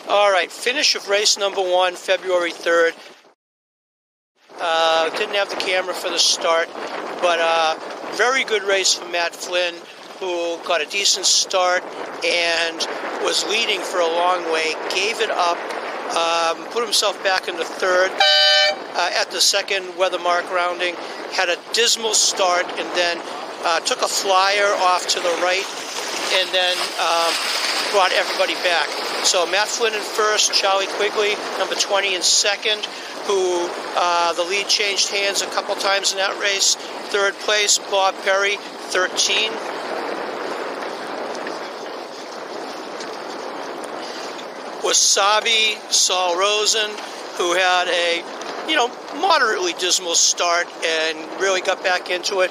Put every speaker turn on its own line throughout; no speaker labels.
All right, finish of race number 1, February 3rd. Didn't have the camera for the start, but very good race for Matt Flynn, who got a decent start and was leading for a long way, gave it up, put himself back into third at the second weather mark rounding, had a dismal start, and then took a flyer off to the right, and then brought everybody back. So Matt Flynn in first, Charlie Quigley, number 20, in second, who the lead changed hands a couple times in that race. Third place, Bob Perry, 13. Wasabi, Saul Rosen, who had a, moderately dismal start and really got back into it.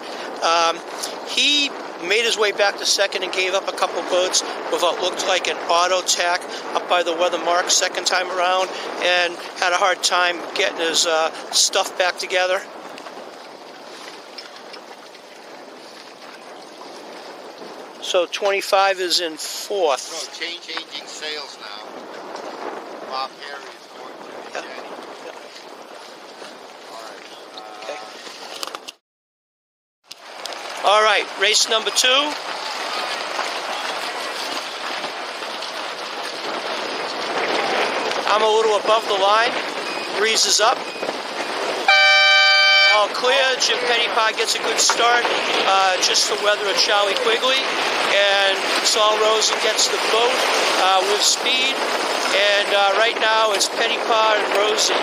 He made his way back to second and gave up a couple boats with what looked like an auto tack up by the weather mark second time around, and had a hard time getting his stuff back together. So 25 is in fourth.
So changing sails now. Bob Perry is going to be Jenny.
All right, race number 2. I'm a little above the line. Breeze is up. All clear. Jim Pettypie gets a good start. Just the weather of Charlie Quigley. And Saul Rosen gets the boat with speed. And right now it's Pettypie and Rosen.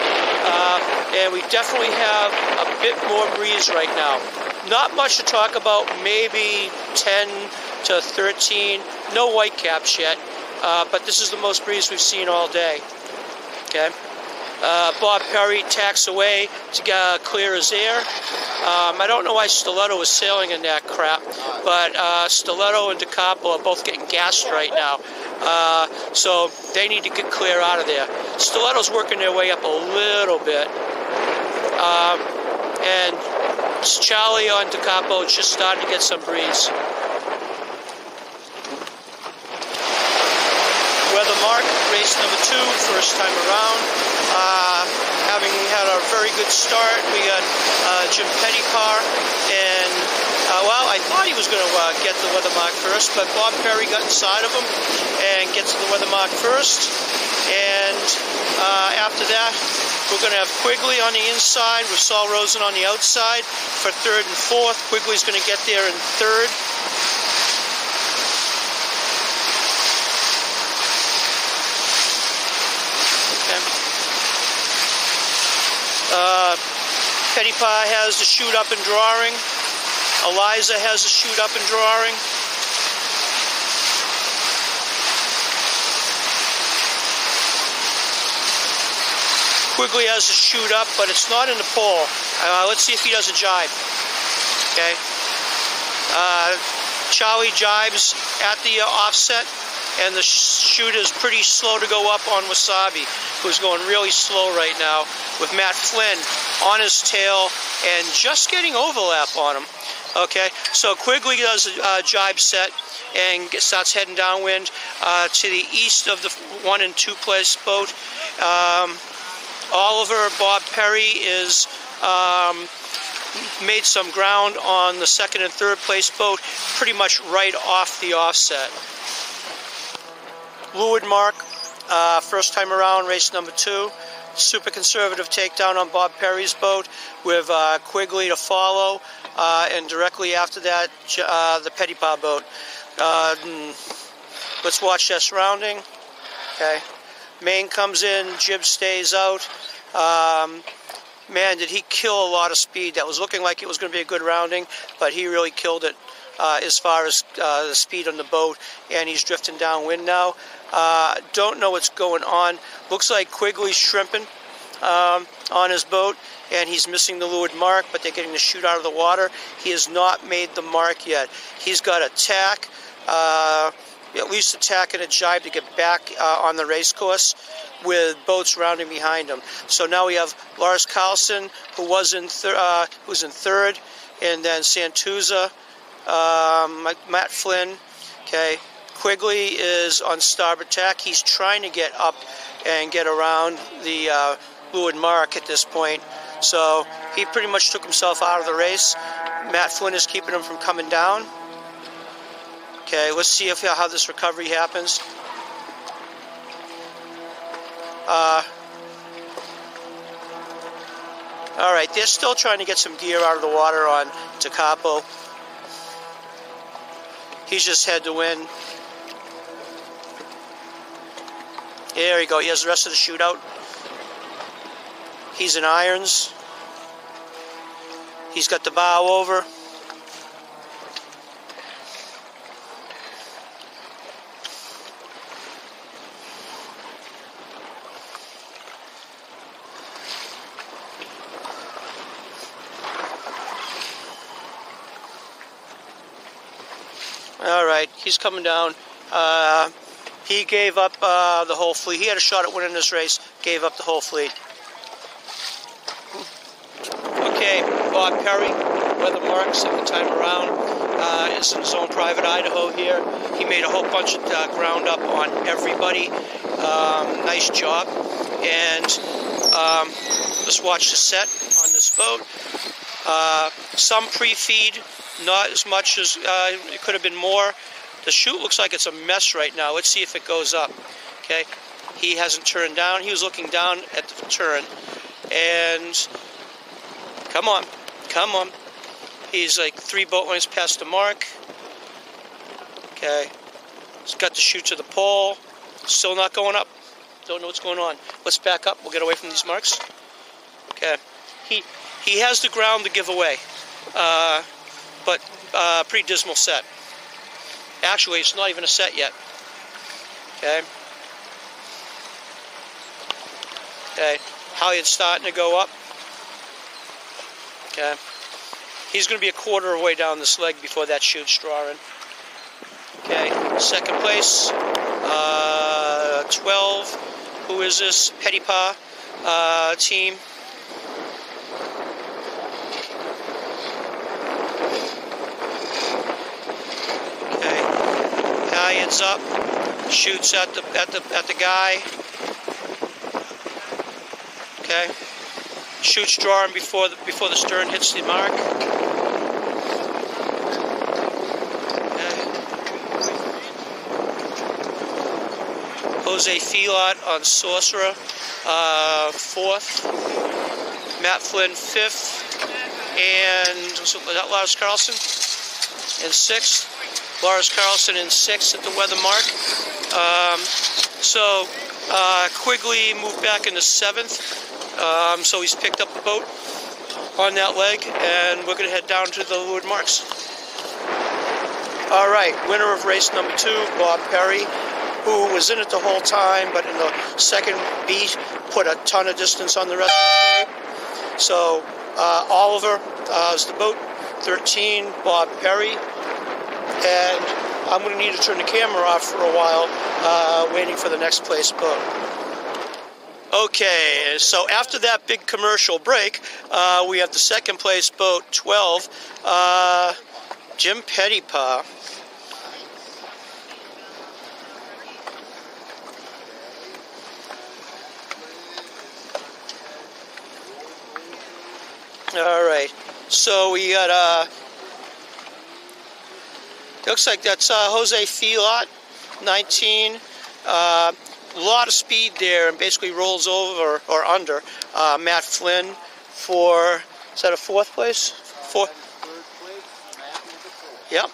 And we definitely have a bit more breeze right now. Not much to talk about, maybe 10 to 13. No whitecaps yet, but this is the most breeze we've seen all day. Okay. Bob Perry tacks away to clear his air. I don't know why Stiletto was sailing in that crap, but Stiletto and DeCapo are both getting gassed right now. So they need to get clear out of there. Stiletto's working their way up a little bit. And Charlie on DeCapo just started to get some breeze. Weather mark, race number 2, first time around. Having had a very good start, we got Jim Pettypie, and well, I thought he was going to get the weather mark first, but Bob Perry got inside of him and gets the weather mark first. And after that, we're going to have Quigley on the inside with Saul Rosen on the outside for third and fourth. Quigley's going to get there in third. Pettypie has the chute up and drawing. Eliza has the chute up and drawing. Quigley has the chute up, but it's not in the pole. Let's see if he does a jibe. Okay. Charlie jibes at the offset, and the chute is pretty slow to go up on Wasabi, who's going really slow right now, with Matt Flynn on his tail and just getting overlap on him. Okay, so Quigley does a jibe set and starts heading downwind to the east of the 1 and 2 place boat. Oliver, Bob Perry is made some ground on the 2nd and 3rd place boat, pretty much right off the offset. Leeward mark, first time around, race number 2. Super conservative takedown on Bob Perry's boat with Quigley to follow, and directly after that, the Pettypie boat. Let's watch this rounding. Okay, main comes in, jib stays out. Man, did he kill a lot of speed. That was looking like it was going to be a good rounding, but he really killed it as far as the speed on the boat, and he's drifting downwind now. Don't know what's going on. Looks like Quigley's shrimping on his boat, and he's missing the leeward mark, but they're getting the chute out of the water. He has not made the mark yet. He's got a tack, at least a tack and a jibe to get back on the race course, with boats rounding behind him. So now we have Lars Carlson, who's in third, and then Santuza, Matt Flynn, okay, Quigley is on starboard tack. He's trying to get up and get around the leeward mark at this point. So he pretty much took himself out of the race. Matt Flynn is keeping him from coming down. Okay, let's see how this recovery happens. All right, they're still trying to get some gear out of the water on Takapo. He's just had to win. There you go. He has the rest of the shootout. He's in irons. He's got the bow over. All right, he's coming down. He gave up the whole fleet. He had a shot at winning this race, gave up the whole fleet. Okay, Bob Perry, weather mark, second time around, is in his own private Idaho here. He made a whole bunch of ground up on everybody. Nice job. And let's watch the set on this boat. Some pre-feed, not as much as it could have been more. The chute looks like it's a mess right now. Let's see if it goes up. Okay, he hasn't turned down. He was looking down at the turn, and come on, come on. He's like 3 boat lengths past the mark. Okay, he's got the chute to the pole. Still not going up. Don't know what's going on. Let's back up. We'll get away from these marks. Okay, he has the ground to give away, but pretty dismal set. Actually, it's not even a set yet. Okay. Okay. Halyard's starting to go up. Okay. He's going to be a quarter of the way down this leg before that chute's drawing. Okay. Second place. 12. Who is this? Pettipa team. Halyard's up, shoots at the guy. Okay, shoots drawing before the stern hits the mark. Okay. Jose Filot on Sorcerer, 4th. Matt Flynn 5th, and was that Lars Carlson in 6th. Lars Carlson in 6th at the weather mark. Quigley moved back into 7th. So he's picked up the boat on that leg, and we're going to head down to the leeward marks. All right, winner of race number 2, Bob Perry, who was in it the whole time, but in the second beat put a ton of distance on the rest of the day. So Oliver is the boat, 13, Bob Perry. And I'm going to need to turn the camera off for a while, waiting for the next place boat. Okay, so after that big commercial break, we have the second place boat, 12, Jim Pettipa. All right, so we got looks like that's Jose Filot, 19. A lot of speed there, and basically rolls over or under Matt Flynn for, is that a 4th place? 4th. Yep.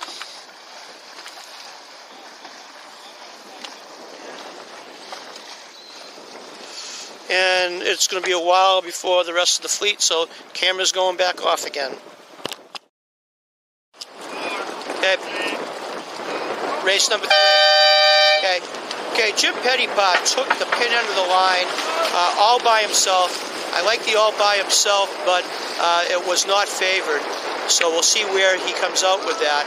And it's going to be a while before the rest of the fleet, so camera's going back off again. Okay. Race number 3. Okay. Okay, Jim Pettipa took the pin end of the line all by himself. I like the all by himself, but it was not favored. So we'll see where he comes out with that.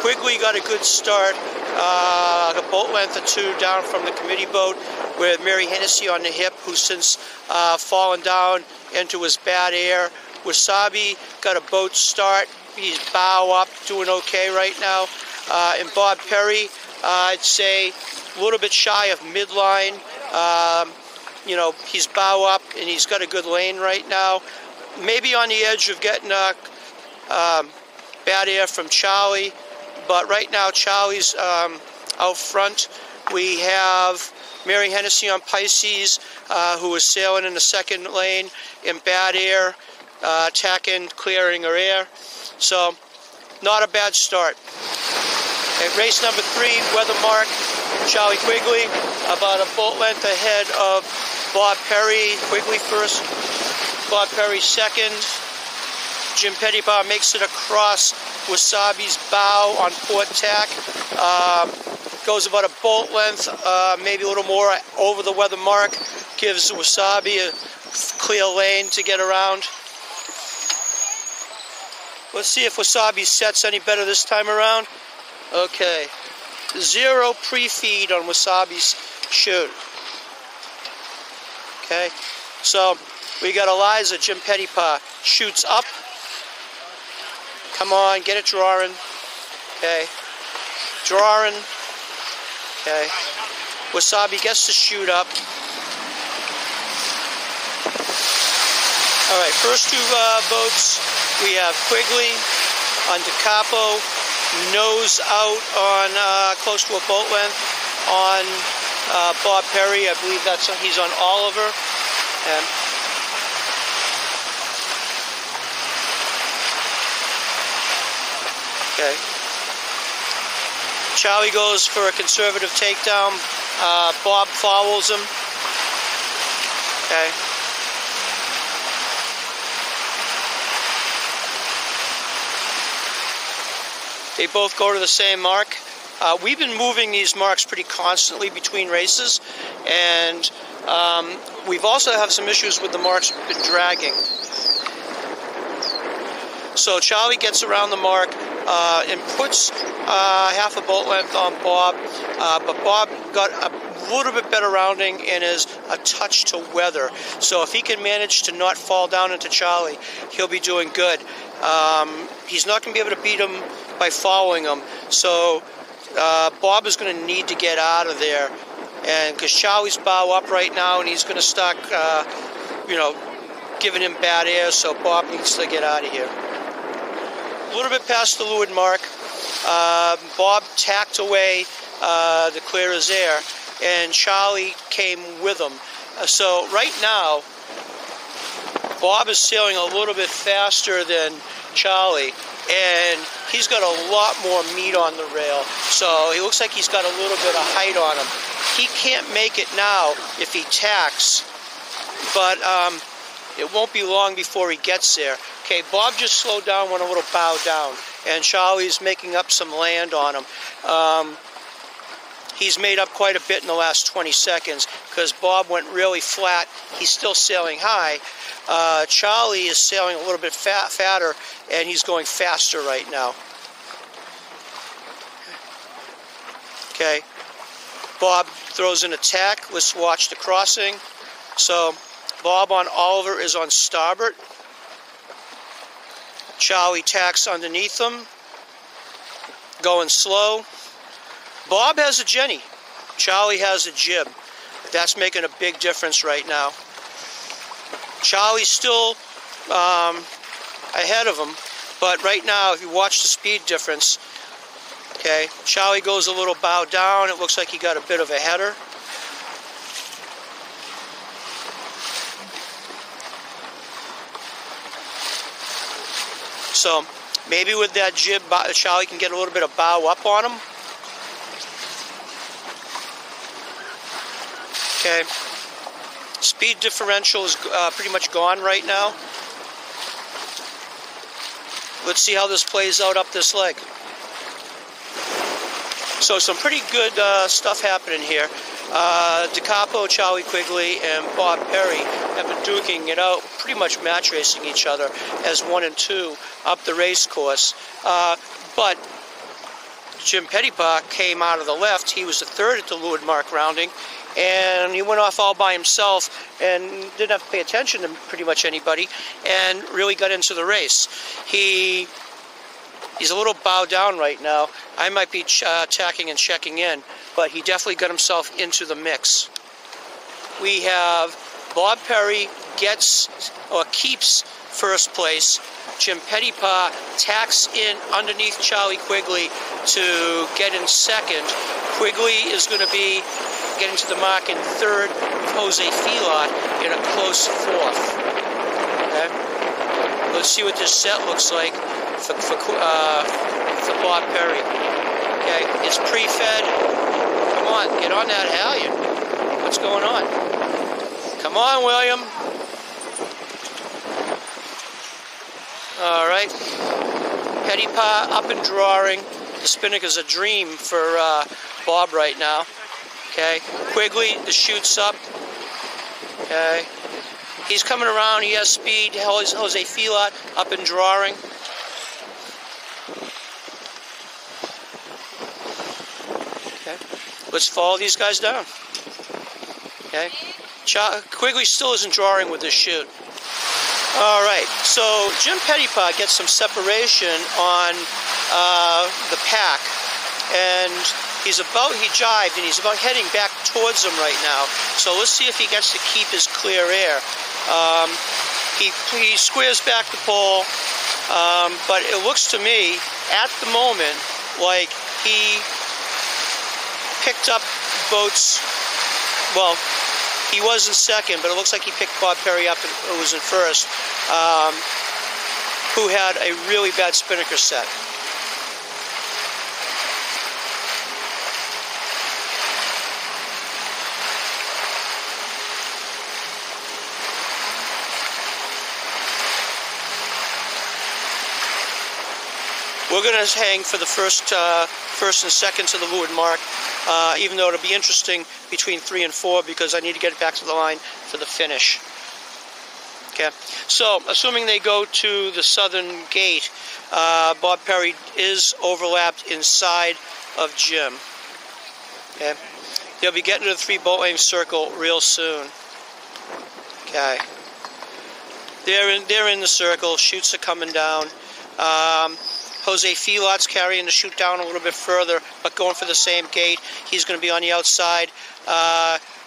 Quigley got a good start, a boat length or 2 down from the committee boat with Mary Hennessy on the hip, who's since fallen down into his bad air. Wasabi got a boat start. He's bow up, doing okay right now. And Bob Perry I'd say a little bit shy of midline. You know, he's bow up and he's got a good lane right now. Maybe on the edge of getting bad air from Charlie, but right now Charlie's out front. We have Mary Hennessy on Pisces, who is sailing in the second lane in bad air, tacking, clearing her air. So, not a bad start. Okay, race number 3, weather mark, Charlie Quigley, about a boat length ahead of Bob Perry. Quigley first, Bob Perry second. Jim Pettybar makes it across Wasabi's bow on port tack. Goes about a boat length, maybe a little more over the weather mark. Gives Wasabi a clear lane to get around. Let's see if Wasabi sets any better this time around. Okay, 0 pre-feed on Wasabi's chute. Okay, so we got Eliza, Jim Pettypaw, shoots up. Come on, get it drawing. Okay, drawing. Okay, Wasabi gets to shoot up. All right, first 2 boats, we have Quigley on Da Capo, nose out on close to a boat length on Bob Perry. I believe he's on Oliver. And okay. Charlie goes for a conservative takedown. Bob follows him. Okay. They both go to the same mark. We've been moving these marks pretty constantly between races, and we've also have some issues with the marks we've been dragging. So Charlie gets around the mark and puts half a boat length on Bob, but Bob got a little bit better rounding and is a touch to weather. So if he can manage to not fall down into Charlie, he'll be doing good. He's not going to be able to beat him by following him. So Bob is going to need to get out of there, and because Charlie's bow up right now, and he's going to start, you know, giving him bad air. So Bob needs to get out of here. A little bit past the leeward mark, Bob tacked away to clear his air, and Charlie came with him. So right now, Bob is sailing a little bit faster than Charlie, and he's got a lot more meat on the rail. So he looks like he's got a little bit of height on him. He can't make it now if he tacks, but it won't be long before he gets there. Okay, Bob just slowed down, went a little bow down, and Charlie's making up some land on him. He's made up quite a bit in the last 20 seconds because Bob went really flat. He's still sailing high. Charlie is sailing a little bit fatter, and he's going faster right now. Okay, Bob throws an attack. Let's watch the crossing. So Bob on Oliver is on starboard. Charlie tacks underneath him, going slow. Bob has a Jenny. Charlie has a jib. That's making a big difference right now. Charlie's still ahead of him, but right now, if you watch the speed difference, okay, Charlie goes a little bow down. It looks like he got a bit of a header. So maybe with that jib, Charlie can get a little bit of bow up on him. Okay. Speed differential is pretty much gone right now. Let's see how this plays out up this leg. So some pretty good stuff happening here. Da Capo, Charlie Quigley, and Bob Perry have been duking it out, pretty much match racing each other as 1 and 2 up the race course. But Jim Pettypaw came out of the left. He was the third at the leeward mark rounding, and he went off all by himself and didn't have to pay attention to pretty much anybody and really got into the race. He He's a little bowed down right now. I might be tacking and checking in, but he definitely got himself into the mix. We have Bob Perry gets or keeps first place. Jim Pettypaw tacks in underneath Charlie Quigley to get in second. Quigley is going to be getting to the mark in third, with Jose Filot in a close fourth. Okay, let's see what this set looks like for Bob Perry. Okay, it's pre-fed. Come on, get on that halyard. What's going on? Come on, William. All right, Pettypaw up and drawing. The Spinnaker's a dream for Bob right now. Okay, Quigley, the chute's up. Okay, he's coming around. He has speed. Jose Filot up and drawing. Okay, let's follow these guys down. Okay, Quigley still isn't drawing with this chute. All right, so Jim Pettypaw gets some separation on the pack, and he jived, and he's about heading back towards him right now. So let's see if he gets to keep his clear air. He squares back the pole, but it looks to me, at the moment, like he picked up boats, well, he was in second, but it looks like he picked Bob Perry up, who was in first, who had a really bad Spinnaker set. We're going to hang for the first and second to the leeward mark, even though it'll be interesting between 3 and 4 because I need to get it back to the line for the finish. Okay, so assuming they go to the southern gate, Bob Perry is overlapped inside of Jim. Okay, they'll be getting to the 3 boat length circle real soon. Okay, they're in the circle. Chutes are coming down. Jose Filot's carrying the chute down a little bit further, but going for the same gate. He's going to be on the outside.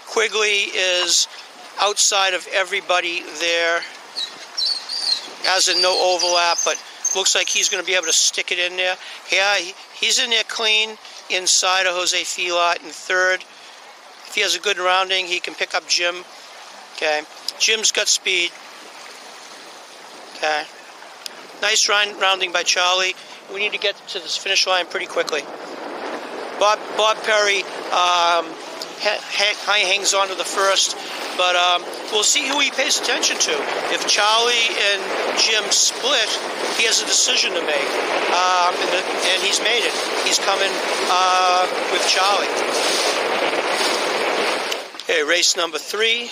Quigley is outside of everybody there, as in no overlap, but looks like he's going to be able to stick it in there. Yeah, he's in there clean inside of Jose Filot in third. If he has a good rounding, he can pick up Jim. Okay, Jim's got speed. Okay, nice rounding by Charlie. We need to get to this finish line pretty quickly. Bob Perry hangs on to the first, but we'll see who he pays attention to. If Charlie and Jim split, he has a decision to make, and he's made it. He's coming with Charlie. Okay, race number 3.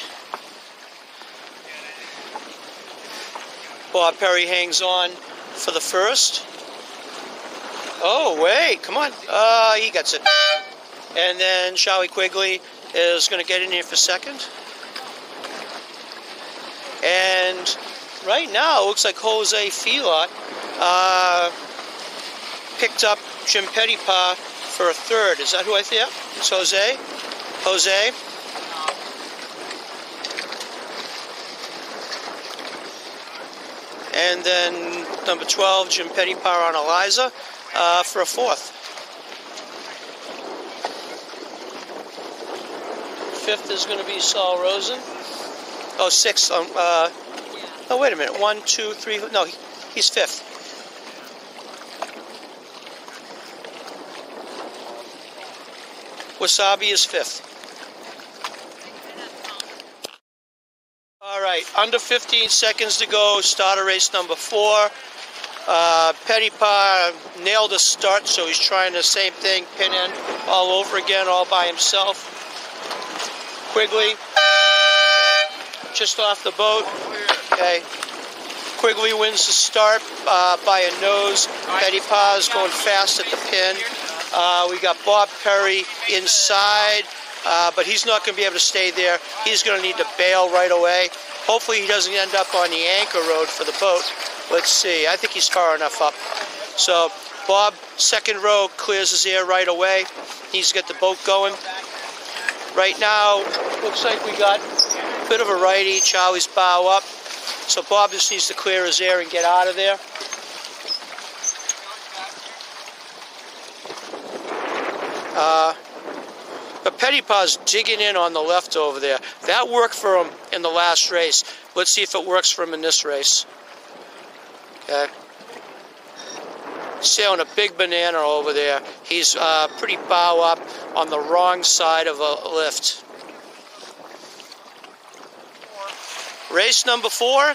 Bob Perry hangs on for the first. Oh, wait, come on. He gets it. And then Charlie Quigley is going to get in here for second. And right now, it looks like Jose Filot picked up Jim Pettypaw for a third. Is that who I think? Yep, it's Jose. Jose. And then number 12, Jim Pettypaw on Eliza for a fourth. Fifth is going to be Saul Rosen. Oh, sixth. Oh, wait a minute. 1, 2, 3. No, he's fifth. Wasabi is fifth. All right, under 15 seconds to go. Start of race number 4. Pettypaw nailed a start, so he's trying the same thing, pin in all over again, all by himself. Quigley, just off the boat. Okay, Quigley wins the start by a nose. Pettypaw is going fast at the pin. We got Bob Perry inside, but he's not going to be able to stay there. He's going to need to bail right away. Hopefully he doesn't end up on the anchor road for the boat. Let's see. I think he's far enough up. So Bob, second row, clears his air right away. Needs to get the boat going. Right now, looks like we got a bit of a righty. Charlie's bow up. So Bob just needs to clear his air and get out of there. But Pettypaw's digging in on the left over there. That worked for him in the last race. Let's see if it works for him in this race. Okay. Sailing a big banana over there. He's pretty bow up on the wrong side of a lift. Race number 4.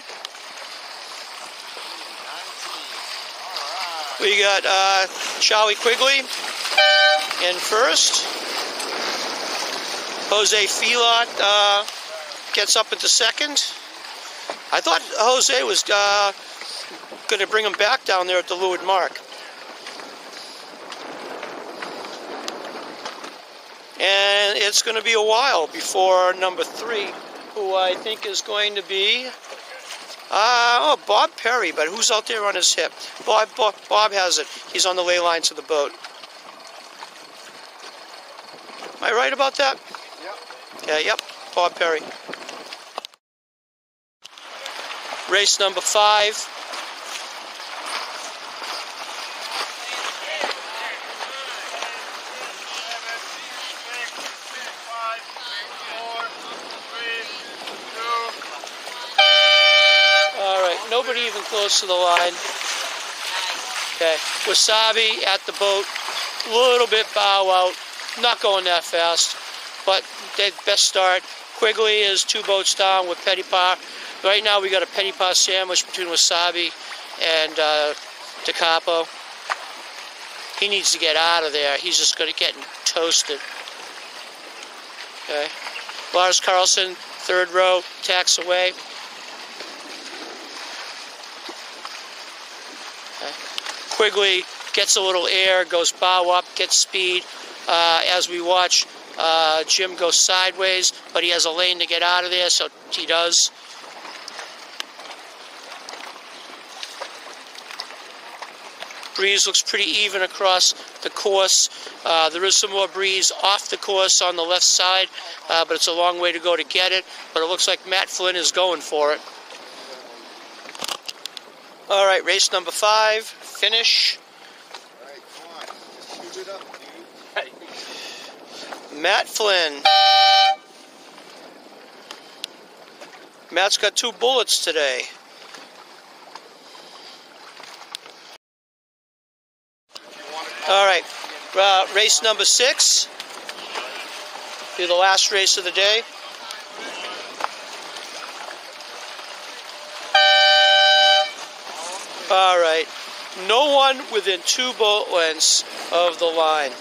We got Charlie Quigley in first. Jose Filot gets up into second. I thought Jose was going to bring him back down there at the leeward mark. And it's going to be a while before number 3, who I think is going to be Bob Perry, but who's out there on his hip? Bob has it. He's on the ley lines of the boat. Am I right about that?
Yep.
Yeah, yep, Bob Perry. Race number 5. All right, nobody even close to the line. Okay, Wasabi at the boat, a little bit bow out, not going that fast, but they best start. Quigley is 2 boats down with Pettypaw. Right now we got a Pettypaw sandwich between Wasabi and DeCapo. He needs to get out of there. He's just going to get toasted. Okay, Lars Carlson, 3rd row, tacks away. Quigley gets a little air, goes bow up, gets speed. As we watch, Jim go sideways, but he has a lane to get out of there, so he does. Breeze looks pretty even across the course. There is some more breeze off the course on the left side, but it's a long way to go to get it. But it looks like Matt Flynn is going for it. All right, race number 5, finish.
All right, come on. Just shoot it up, dude.
Matt Flynn. Matt's got 2 bullets today. All right, race number 6. Be the last race of the day. All right, no one within 2 boat lengths of the line.